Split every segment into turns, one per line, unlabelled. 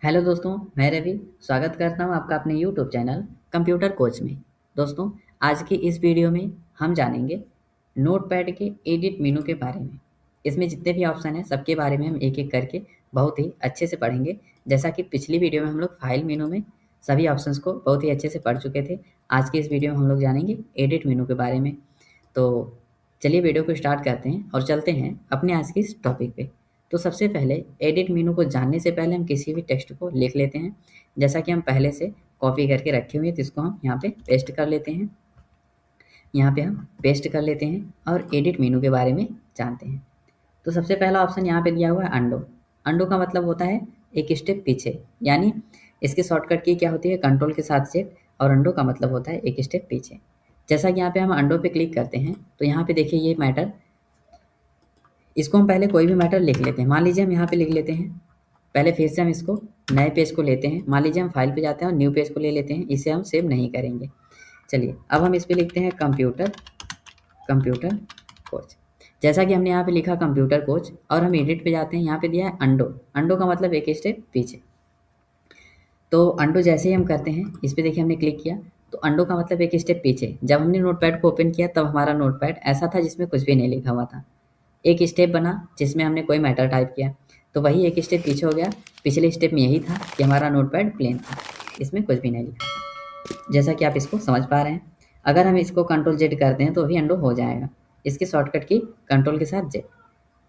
Hello दोस्तों, मैं रवि स्वागत करता हूं आपका अपने यूट्यूब चैनल कंप्यूटर कोच में। दोस्तों, आज की इस वीडियो में हम जानेंगे नोटपैड के एडिट मेनू के बारे में। इसमें जितने भी ऑप्शन हैं सबके बारे में हम एक-एक करके बहुत ही अच्छे से पढ़ेंगे। जैसा कि पिछली वीडियो में हम लोग फाइल मेनू में सभी ऑप्शंस को बहुत ही अच्छे से पढ़ चुके थे। आज की इस वीडियो में हम लोग जानेंगे एडिट मेनू के बारे में। तो चलिए वीडियो को स्टार्ट करते हैं और चलते हैं अपने आज के इस टॉपिक पे। तो सबसे पहले एडिट मेनू को जानने से पहले हम किसी भी टेक्स्ट को लिख लेते हैं। जैसा कि हम पहले से कॉपी करके रखे हुए हैं तो इसको हम यहाँ पे पेस्ट कर लेते हैं। यहाँ पे हम पेस्ट कर लेते हैं और एडिट मेनू के बारे में जानते हैं। तो सबसे पहला ऑप्शन यहाँ पे दिया हुआ है अंडो। अंडो का मतलब होता है एक स्टेप पीछे, यानी इसकी शॉर्टकट की क्या होती है कंट्रोल के साथ सेट, और अंडो का मतलब होता है एक स्टेप पीछे। जैसा कि यहाँ पे हम अंडो पे क्लिक करते हैं तो यहाँ पे देखिए ये मैटर, इसको हम पहले कोई भी मैटर लिख लेते हैं। मान लीजिए हम यहाँ पे लिख लेते हैं, पहले फिर से हम इसको नए पेज को लेते हैं। मान लीजिए हम फाइल पे जाते हैं और न्यू पेज को ले लेते हैं, इसे हम सेव नहीं करेंगे। चलिए अब हम इस पे लिखते हैं कंप्यूटर कंप्यूटर कोच। जैसा कि हमने यहाँ पे लिखा कंप्यूटर कोच और हम एडिट पे जाते हैं, यहाँ पे दिया है अंडो। अंडो का मतलब एक स्टेप पीछे। तो अंडो जैसे ही हम करते हैं, इस पे देखिए हमने क्लिक किया तो अंडो का मतलब एक स्टेप पीछे। जब हमने नोटपैड को ओपन किया तब हमारा नोटपैड ऐसा था जिसमें कुछ भी नहीं लिखा हुआ था। एक स्टेप बना जिसमें हमने कोई मैटर टाइप किया तो वही एक स्टेप पीछे हो गया। पिछले स्टेप में यही था कि हमारा नोटपैड प्लेन था, इसमें कुछ भी नहीं लिखा था। जैसा कि आप इसको समझ पा रहे हैं। अगर हम इसको कंट्रोल जेड करते हैं तो भी अंडो हो जाएगा। इसकी शॉर्टकट की कंट्रोल के साथ जेड।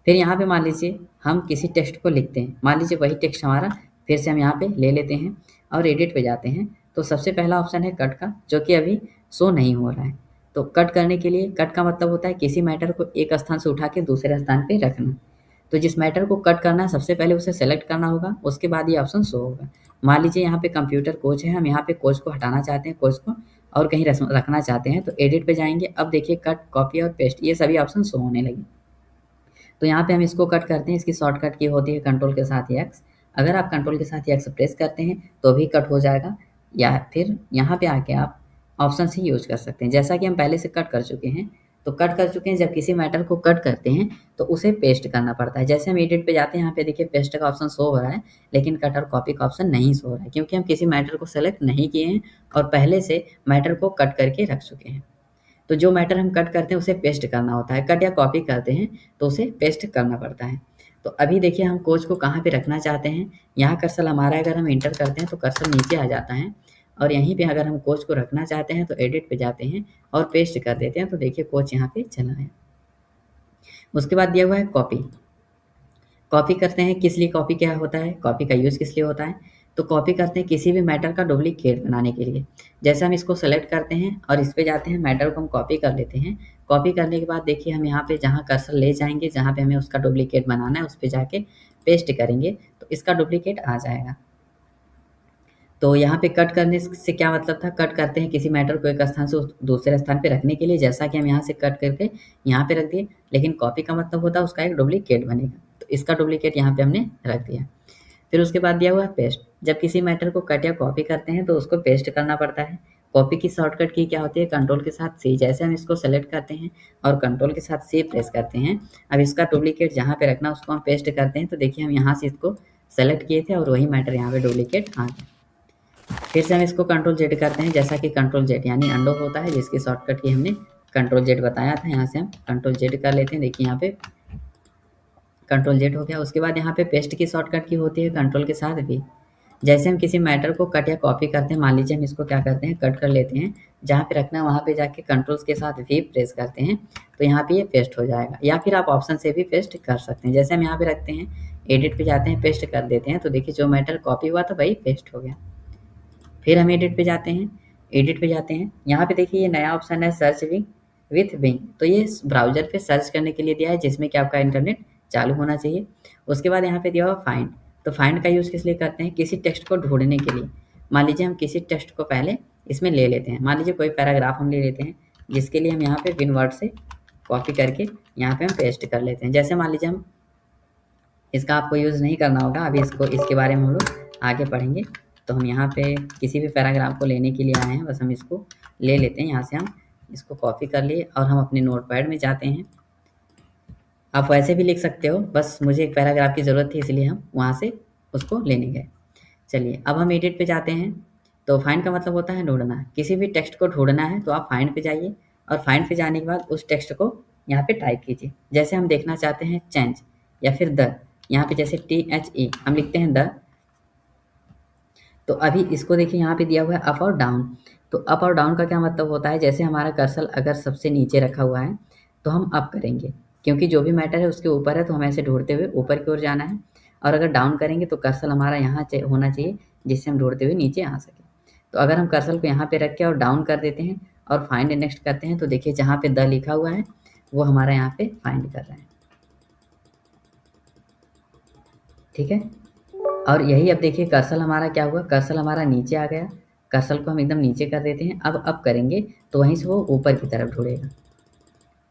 फिर यहाँ पे मान लीजिए हम किसी टेक्स्ट को लिखते हैं, मान लीजिए वही टेक्स्ट हमारा फिर से हम यहाँ पे ले लेते हैं और एडिट पे जाते हैं। तो सबसे पहला ऑप्शन है कट का, जो कि अभी शो नहीं हो रहा है। तो कट करने के लिए, कट का मतलब होता है किसी मैटर को एक स्थान से उठा के दूसरे स्थान पे रखना। तो जिस मैटर को कट करना है सबसे पहले उसे सेलेक्ट करना होगा, उसके बाद ये ऑप्शन शो होगा। मान लीजिए यहाँ पे कंप्यूटर कोच है, हम यहाँ पे कोच को हटाना चाहते हैं, कोच को और कहीं रखना चाहते हैं तो एडिट पे जाएंगे। अब देखिए कट, कॉपी और पेस्ट ये सभी ऑप्शन शो होने लगे। तो यहाँ पे हम इसको कट करते हैं, इसकी शॉर्टकट की होती है कंट्रोल के साथ एक्स। अगर आप कंट्रोल के साथ एक्स प्रेस करते हैं तो भी कट हो जाएगा, या फिर यहाँ पे आके आप ऑप्शन से यूज कर सकते हैं। जैसा कि हम पहले से कट कर चुके हैं, तो कट कर चुके हैं। जब किसी मैटर को कट करते हैं तो उसे पेस्ट करना पड़ता है। जैसे हम एडिट पे जाते हैं, यहाँ पे देखिए पेस्ट का ऑप्शन शो हो रहा है, लेकिन कट और कॉपी का ऑप्शन नहीं शो हो रहा है, क्योंकि हम किसी मैटर को सेलेक्ट नहीं किए हैं और पहले से मैटर को कट करके रख चुके हैं। तो जो मैटर हम कट करते हैं उसे पेस्ट करना होता है, कट या कॉपी करते हैं तो उसे पेस्ट करना पड़ता है। तो अभी देखिए हम कोच को कहाँ पे रखना चाहते हैं, यहाँ कर्सर हमारा अगर हम एंटर करते हैं तो कर्सर नीचे आ जाता है, और यहीं पे अगर हम कोच को रखना चाहते हैं तो एडिट पे जाते हैं और पेस्ट कर देते हैं। तो देखिए कोच यहाँ पे चला है। उसके बाद दिया हुआ है कॉपी। कॉपी करते हैं, किस लिए कॉपी क्या होता है, कॉपी का यूज़ किस लिए होता है, तो कॉपी करते हैं किसी भी मैटर का डुप्लीकेट बनाने के लिए। जैसे हम इसको सेलेक्ट करते हैं और इस पे जाते हैं, मैटर को हम कॉपी कर लेते हैं। कॉपी करने के बाद देखिए हम यहाँ पे जहाँ कर्सर ले जाएँगे, जहाँ पे हमें उसका डुप्लीकेट बनाना है उस पे जाके पेस्ट करेंगे तो इसका डुप्लीकेट आ जाएगा। तो यहाँ पे कट करने से क्या मतलब था, कट करते हैं किसी मैटर को एक स्थान से दूसरे स्थान पे रखने के लिए। जैसा कि हम यहाँ से कट करके यहाँ पे रख दिए, लेकिन कॉपी का मतलब होता है उसका एक डुप्लीकेट बनेगा, तो इसका डुप्लीकेट यहाँ पे हमने रख दिया। फिर उसके बाद दिया हुआ है पेस्ट। जब किसी मैटर को कट या कॉपी करते हैं तो उसको पेस्ट करना पड़ता है। कॉपी की शॉर्टकट की क्या होती है कंट्रोल के साथ सी। जैसे हम इसको सेलेक्ट करते हैं और कंट्रोल के साथ सी प्रेस करते हैं, अब इसका डुप्लीकेट जहाँ पे रखना उसको हम पेस्ट करते हैं। तो देखिए हम यहाँ से इसको सेलेक्ट किए थे और वही मैटर यहाँ पे डुप्लीकेट आ गया। फिर से हम इसको कंट्रोल जेड करते हैं, जैसा कि कंट्रोल जेड यानी अंडो होता है, जिसकी शॉर्टकट की हमने कंट्रोल जेड बताया था। यहाँ से हम कंट्रोल जेड कर लेते हैं। देखिए यहाँ पे कंट्रोल जेड हो गया। उसके बाद यहाँ पे पेस्ट की शॉर्टकट की होती है कंट्रोल के साथ भी। जैसे हम किसी मैटर को कट या कॉपी करते हैं, मान लीजिए हम इसको क्या करते हैं कट कर लेते हैं, जहाँ पे रखना है वहाँ पे जाके कंट्रोल्स के साथ भी प्रेस करते हैं तो यहाँ पे ये पेस्ट हो जाएगा। या फिर आप ऑप्शन से भी पेस्ट कर सकते हैं। जैसे हम यहाँ पे रखते हैं, एडिट पे जाते हैं, पेस्ट कर देते हैं, तो देखिए जो मैटर कॉपी हुआ था वही पेस्ट हो गया। फिर हम एडिट पे जाते हैं, एडिट पे जाते हैं, यहाँ पे देखिए ये नया ऑप्शन है सर्च विथ बिंग। तो ये ब्राउज़र पे सर्च करने के लिए दिया है, जिसमें कि आपका इंटरनेट चालू होना चाहिए। उसके बाद यहाँ पे दिया हुआ फाइंड। तो फाइंड का यूज़ किस लिए करते हैं, किसी टेक्स्ट को ढूँढने के लिए। मान लीजिए हम किसी टेक्स्ट को पहले इसमें ले लेते हैं, मान लीजिए कोई पैराग्राफ हम ले लेते हैं, जिसके लिए हम यहाँ पे विनवर्ड से कॉपी करके यहाँ पे हम पेस्ट कर लेते हैं। जैसे मान लीजिए हम, इसका आपको यूज़ नहीं करना होगा, अभी इसके बारे में हम लोग आगे पढ़ेंगे। तो हम यहाँ पे किसी भी पैराग्राफ को लेने के लिए आए हैं, बस हम इसको ले लेते हैं। यहाँ से हम इसको कॉपी कर लिए और हम अपने नोटपैड में जाते हैं। आप वैसे भी लिख सकते हो, बस मुझे एक पैराग्राफ की ज़रूरत थी इसलिए हम वहाँ से उसको लेने गए। चलिए अब हम एडिट पे जाते हैं। तो फाइंड का मतलब होता है ढूँढना। किसी भी टेक्स्ट को ढूँढना है तो आप फाइंड पे जाइए और फाइंड पे जाने के बाद उस टेक्स्ट को यहाँ पे टाइप कीजिए। जैसे हम देखना चाहते हैं चेंज या फिर द, यहाँ पे जैसे THE हम लिखते हैं द। तो अभी इसको देखिए यहाँ पे दिया हुआ है अप और डाउन। तो अप और डाउन का क्या मतलब होता है, जैसे हमारा कर्सर अगर सबसे नीचे रखा हुआ है तो हम अप करेंगे, क्योंकि जो भी मैटर है उसके ऊपर है तो हमें ऐसे ढूँढते हुए ऊपर की ओर जाना है। और अगर डाउन करेंगे तो कर्सर हमारा यहाँ होना चाहिए जिससे हम ढूँढते हुए नीचे आ सकें। तो अगर हम कर्सर को यहाँ पे रख के और डाउन कर देते हैं और फाइंड नेक्स्ट करते हैं तो देखिए जहाँ पे द लिखा हुआ है वो हमारा यहाँ पे फाइंड कर रहा है। ठीक है, और यही अब देखिए कर्सर हमारा क्या हुआ, कर्सर हमारा नीचे आ गया। कर्सर को हम एकदम नीचे कर देते हैं। अब अप करेंगे तो वहीं से वो ऊपर की तरफ ढूँढेगा।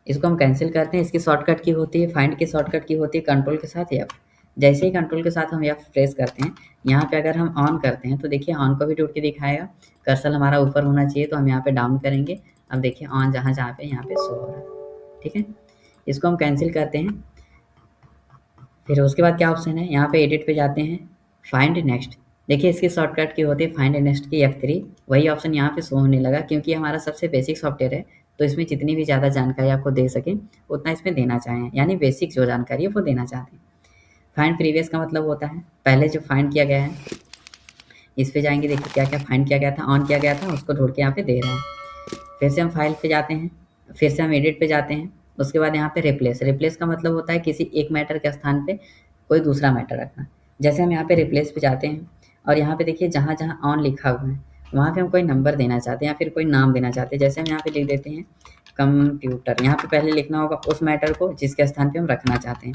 इसको हम कैंसिल करते हैं। इसकी शॉर्टकट की होती है, फाइंड की शॉर्टकट की होती है कंट्रोल के साथ एफ। जैसे ही कंट्रोल के साथ हम एफ प्रेस करते हैं, यहाँ पे अगर हम ऑन करते हैं तो देखिए ऑन को भी ढूंढ के दिखाएगा। कर्सर हमारा ऊपर होना चाहिए तो हम यहाँ पे डाउन करेंगे। अब देखिए ऑन जहाँ जहाँ पे यहाँ पे शो हो रहा है। ठीक है, इसको हम कैंसिल करते हैं। फिर उसके बाद क्या ऑप्शन है, यहाँ पे एडिट पे जाते हैं, फाइंड नेक्स्ट। देखिए इसकी शॉर्टकट की होती है फाइंड नेक्स्ट की F3। वही ऑप्शन यहाँ पे शो होने लगा क्योंकि ये हमारा सबसे बेसिक सॉफ्टवेयर है। तो इसमें जितनी भी ज़्यादा जानकारी आपको दे सकें उतना इसमें देना चाहें, यानी बेसिक जो जानकारी है वो देना चाहते हैं। फाइंड प्रीवियस का मतलब होता है पहले जो फाइंड किया गया है, इस पे जाएंगे। देखिए क्या क्या फाइंड किया गया था, ऑन किया गया था, उसको ढूंढ के यहाँ पे दे रहे हैं। फिर से हम फाइल पे जाते हैं, फिर से हम एडिट पे जाते हैं। उसके बाद यहाँ पे रिप्लेस। रिप्लेस का मतलब होता है किसी एक मैटर के स्थान पे कोई दूसरा मैटर रखना। जैसे हम यहाँ पे रिप्लेस पे जाते हैं और यहाँ पे देखिए जहाँ जहाँ ऑन लिखा हुआ है वहाँ पे हम कोई नंबर देना चाहते हैं या फिर कोई नाम देना चाहते हैं। जैसे हम यहाँ पे लिख देते हैं कंप्यूटर। यहाँ पे पहले लिखना होगा उस मैटर को जिसके स्थान पे हम रखना चाहते हैं।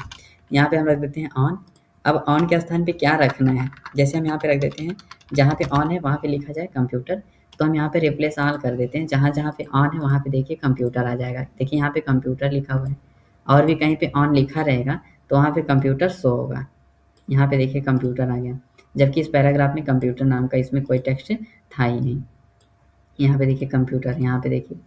यहाँ पे हम रख देते हैं ऑन। अब ऑन के स्थान पे क्या रखना है, जैसे हम यहाँ पे रख देते हैं जहाँ पे ऑन है वहाँ पे लिखा जाए कंप्यूटर। तो हम यहाँ पे रिप्लेस ऑल कर देते हैं, जहाँ जहाँ पे ऑन है वहाँ पे देखिए कंप्यूटर आ जाएगा। देखिए यहाँ पे कंप्यूटर लिखा हुआ है और भी कहीं पे ऑन लिखा रहेगा तो वहाँ पे कंप्यूटर शो होगा। यहाँ पे देखिए कंप्यूटर आ गया, जबकि इस पैराग्राफ में कंप्यूटर नाम का इसमें कोई टेक्स्ट था ही नहीं। यहाँ पे देखिए कंप्यूटर, यहाँ पे देखिए।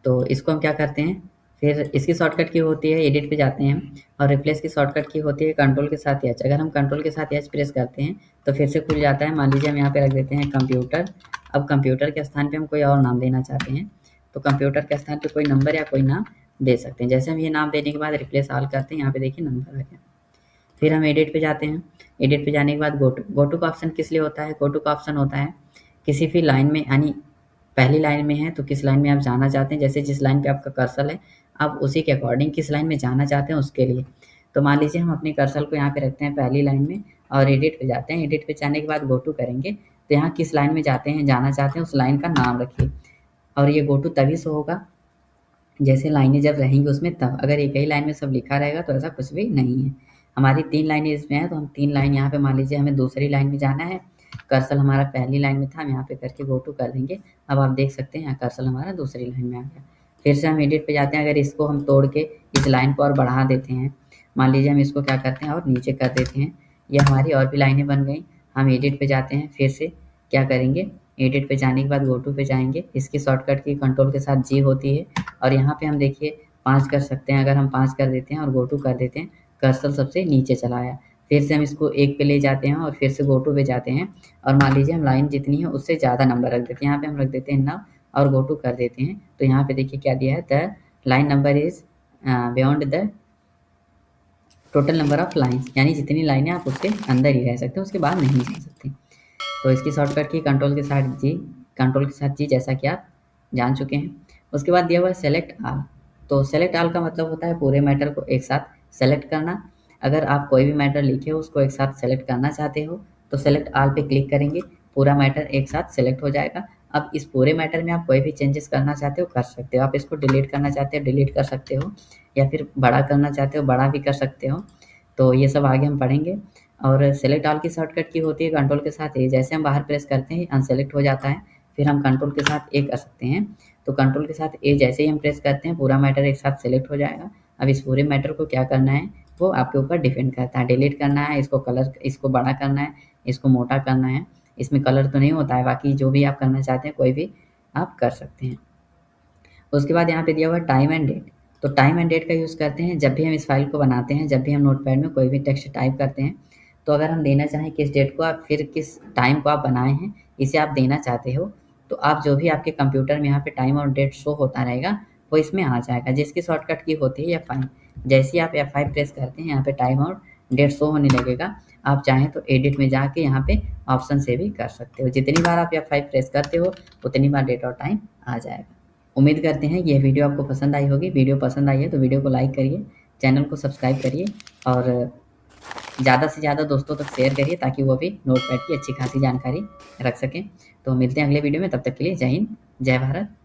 तो इसको हम क्या करते हैं, फिर इसकी शॉर्टकट की होती है एडिट पे जाते हैं और रिप्लेस की शॉर्टकट की होती है कंट्रोल के साथ एच। अगर हम कंट्रोल के साथ एच प्रेस करते हैं तो फिर से खुल जाता है। मान लीजिए हम यहाँ पे रख देते हैं कंप्यूटर। अब कंप्यूटर के स्थान पे हम कोई और नाम देना चाहते हैं तो कंप्यूटर के स्थान पे कोई नंबर या कोई नाम दे सकते हैं। जैसे हम ये नाम देने के बाद रिप्लेस ऑल करते हैं, यहाँ पे देखिए नंबर आ गया। फिर हम एडिट पे जाते हैं। एडिट पे जाने के बाद गो टू का ऑप्शन किस लिए होता है, गो टू का ऑप्शन होता है किसी भी लाइन में, यानी पहली लाइन में है तो किस लाइन में आप जाना चाहते हैं, जैसे जिस लाइन पे आपका कर्सर है आप उसी के अकॉर्डिंग किस लाइन में जाना चाहते हैं उसके लिए। तो मान लीजिए हम अपने कर्सर को यहाँ पे रखते हैं पहली लाइन में और एडिट पे जाते हैं। एडिट पे जाने के बाद गो टू करेंगे तो यहाँ किस लाइन में जाते हैं, जाना चाहते हैं, उस लाइन का नाम रखिए। और ये गो टू तभी से होगा जैसे लाइनें जब रहेंगी उसमें तब। अगर एक ही लाइन में सब लिखा रहेगा तो ऐसा कुछ भी नहीं है। हमारी 3 लाइनें इसमें हैं तो हम 3 लाइन यहाँ पे मान लीजिए हमें दूसरी लाइन में जाना है। कर्सर हमारा पहली लाइन में था, हम यहाँ पे करके गो टू कर देंगे। अब आप देख सकते हैं यहाँ कर्सर हमारा दूसरी लाइन में आ गया। फिर से हम एडिट पे जाते हैं। अगर इसको हम तोड़ के इस लाइन को और बढ़ा देते हैं, मान लीजिए हम इसको क्या करते हैं और नीचे कर देते हैं, ये हमारी और भी लाइनें बन गई। हम एडिट पे जाते हैं, फिर से क्या करेंगे, एडिट पे जाने के बाद गो टू पे जाएंगे। इसकी शॉर्टकट की कंट्रोल के साथ जी होती है और यहाँ पे हम देखिए 5 कर सकते हैं। अगर हम 5 कर देते हैं और गो टू कर देते हैं, कर्सर सबसे नीचे चला आया। फिर से हम इसको 1 पे ले जाते हैं और फिर से गो टू पे जाते हैं और मान लीजिए हम लाइन जितनी है उससे ज़्यादा नंबर रख देते हैं। यहाँ पे हम रख देते हैं 9 और गो टू कर देते हैं। तो यहाँ पे देखिए क्या दिया है, the line number is beyond the total number of lines, यानी जितनी लाइनें आप उसके अंदर ही रह सकते हैं, उसके बाद नहीं जा सकते। तो इसकी शॉर्टकट की कंट्रोल के साथ जी, कंट्रोल के साथ जी, जैसा कि आप जान चुके हैं। उसके बाद दिया हुआ है सेलेक्ट ऑल। तो सेलेक्ट ऑल का मतलब होता है पूरे मैटर को एक साथ सेलेक्ट करना। अगर आप कोई भी मैटर लिखे हो उसको एक साथ सेलेक्ट करना चाहते हो तो सेलेक्ट ऑल पे क्लिक करेंगे, पूरा मैटर एक साथ सेलेक्ट हो जाएगा। अब इस पूरे मैटर में आप कोई भी चेंजेस करना चाहते हो कर सकते हो। आप इसको डिलीट करना चाहते हो डिलीट कर सकते हो, या फिर बड़ा करना चाहते हो बड़ा भी कर सकते हो। तो ये सब आगे हम पढ़ेंगे। और सेलेक्ट ऑल की शॉर्टकट की होती है कंट्रोल के साथ ए। जैसे हम बाहर प्रेस करते हैं अनसेलेक्ट हो जाता है, फिर हम कंट्रोल के साथ ए कर सकते हैं। तो कंट्रोल के साथ ए जैसे ही हम प्रेस करते हैं पूरा मैटर एक साथ सेलेक्ट हो जाएगा। अब इस पूरे मैटर को क्या करना है वो आपके ऊपर डिपेंड करता है। डिलीट करना है, इसको कलर, इसको बड़ा करना है, इसको मोटा करना है। इसमें कलर तो नहीं होता है, बाकी जो भी आप करना चाहते हैं कोई भी आप कर सकते हैं। उसके बाद यहाँ पे दिया हुआ है टाइम एंड डेट। तो टाइम एंड डेट का यूज़ करते हैं जब भी हम इस फाइल को बनाते हैं, जब भी हम नोटपैड में कोई भी टेक्स्ट टाइप करते हैं तो अगर हम देना चाहें किस डेट को आप फिर किस टाइम को आप बनाए हैं, इसे आप देना चाहते हो, तो आप जो भी आपके कंप्यूटर में यहाँ पे टाइम और डेट शो होता रहेगा, वो इसमें आ जाएगा, जिसकी शॉर्टकट की होती है F5। जैसे ही आप F5 प्रेस करते हैं, यहाँ पे टाइम और डेट शो होने लगेगा। आप चाहें तो एडिट में जाके यहाँ पे ऑप्शन से भी कर सकते हो। जितनी बार आप F5 प्रेस करते हो, उतनी बार डेट और टाइम आ जाएगा। उम्मीद करते हैं यह वीडियो आपको पसंद आई होगी। वीडियो पसंद आई है तो वीडियो को लाइक करिए, चैनल को सब्सक्राइब करिए और ज़्यादा से ज़्यादा दोस्तों तक शेयर करिए ताकि वो भी नोटपैड की अच्छी खासी जानकारी रख सकें। तो मिलते हैं अगले वीडियो में, तब तक के लिए जय हिंद, जय भारत।